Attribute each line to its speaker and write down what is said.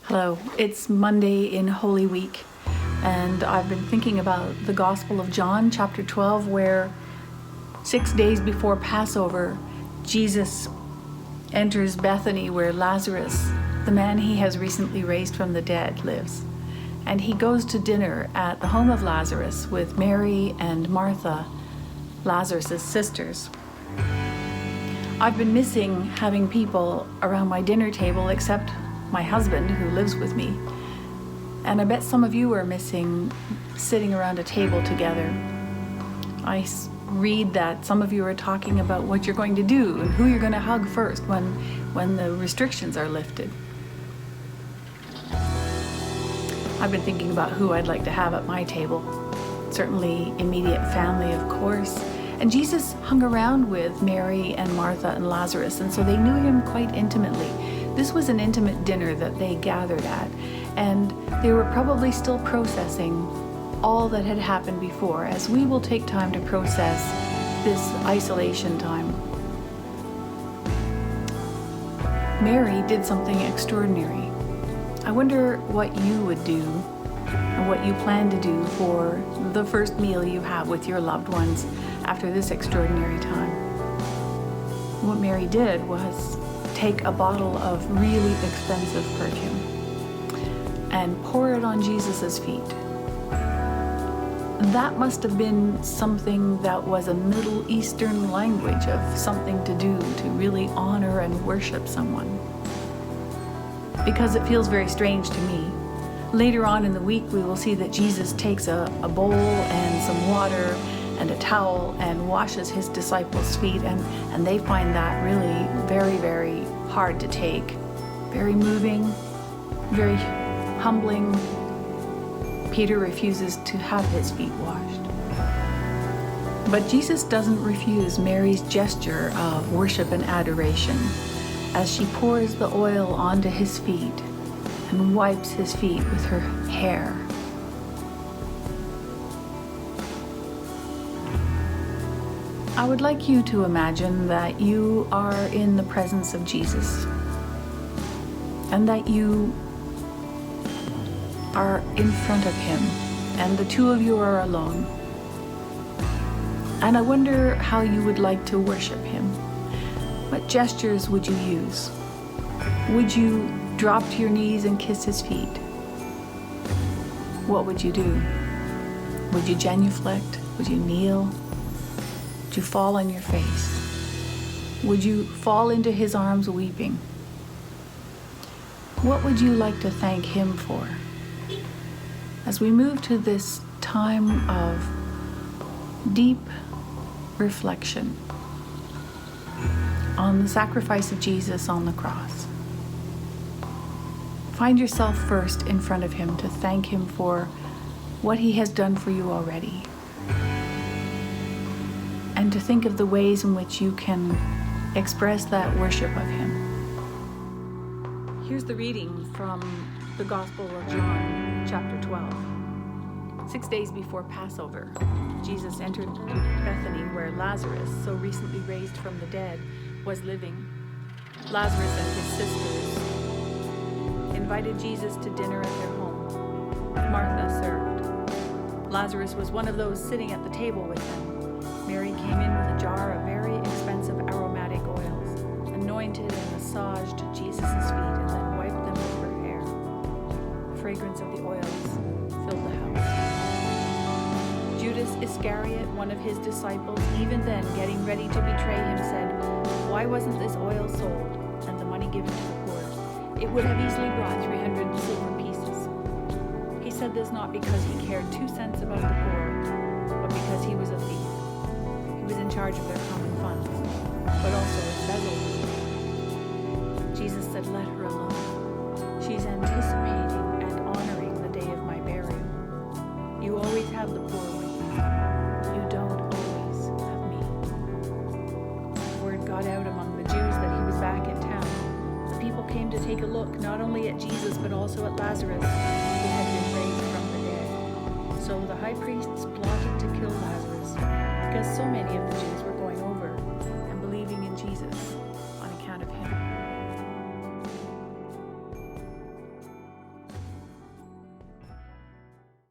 Speaker 1: Hello, it's Monday in Holy Week, and I've been thinking about the Gospel of John, chapter 12, where 6 days before Passover, Jesus enters Bethany, where Lazarus, the man he has recently raised from the dead, lives. And he goes to dinner at the home of Lazarus with Mary and Martha, Lazarus' sisters. I've been missing having people around my dinner table except my husband, who lives with me. And I bet some of you are missing sitting around a table together. I read that some of you are talking about what you're going to do and who you're going to hug first when the restrictions are lifted. I've been thinking about who I'd like to have at my table. Certainly immediate family, of course. And Jesus hung around with Mary and Martha and Lazarus, and so they knew him quite intimately. This was an intimate dinner that they gathered at, and they were probably still processing all that had happened before, as we will take time to process this isolation time. Mary did something extraordinary. I wonder what you would do and what you plan to do for the first meal you have with your loved ones after this extraordinary time. What Mary did was take a bottle of really expensive perfume and pour it on Jesus's feet. That must have been something that was a Middle Eastern language of something to do to really honor and worship someone. Because it feels very strange to me. Later on in the week, we will see that Jesus takes a bowl and some water and a towel and washes his disciples' feet, and they find that really very, very hard to take. Very moving, very humbling. Peter refuses to have his feet washed. But Jesus doesn't refuse Mary's gesture of worship and adoration as she pours the oil onto his feet and wipes his feet with her hair. I would like you to imagine that you are in the presence of Jesus and that you are in front of him and the two of you are alone. And I wonder how you would like to worship him. What gestures would you use? Would you drop to your knees and kiss his feet? What would you do? Would you genuflect? Would you kneel? Would you fall on your face? Would you fall into his arms weeping? What would you like to thank him for? As we move to this time of deep reflection on the sacrifice of Jesus on the cross, find yourself first in front of him to thank him for what he has done for you already, and to think of the ways in which you can express that worship of him. Here's the reading from the Gospel of John, chapter 12. 6 days before Passover, Jesus entered Bethany, where Lazarus, so recently raised from the dead, was living. Lazarus and his sisters invited Jesus to dinner at their home. Martha served. Lazarus was one of those sitting at the table with them. Mary came in with a jar of very expensive aromatic oils, anointed and massaged Jesus' feet, and then wiped them with her hair. The fragrance of the oils filled the house. Judas Iscariot, one of his disciples, even then getting ready to betray him, said, "Why wasn't this oil sold and the money given to the poor? It would have easily brought 300 silver pieces." He said this not because he cared 2 cents about the poor, but because he was a thief. He was in charge of their common funds, but also embezzled them. Jesus said, "Let her alone. She's anticipating and honoring the day of my burial. You always have the poor with you. You don't always have me." Word got out among the Jews that he was back in town. The people came to take a look not only at Jesus but also at Lazarus, who had been raised from the dead. So the high priests plotted to kill Lazarus, because so many of the Jews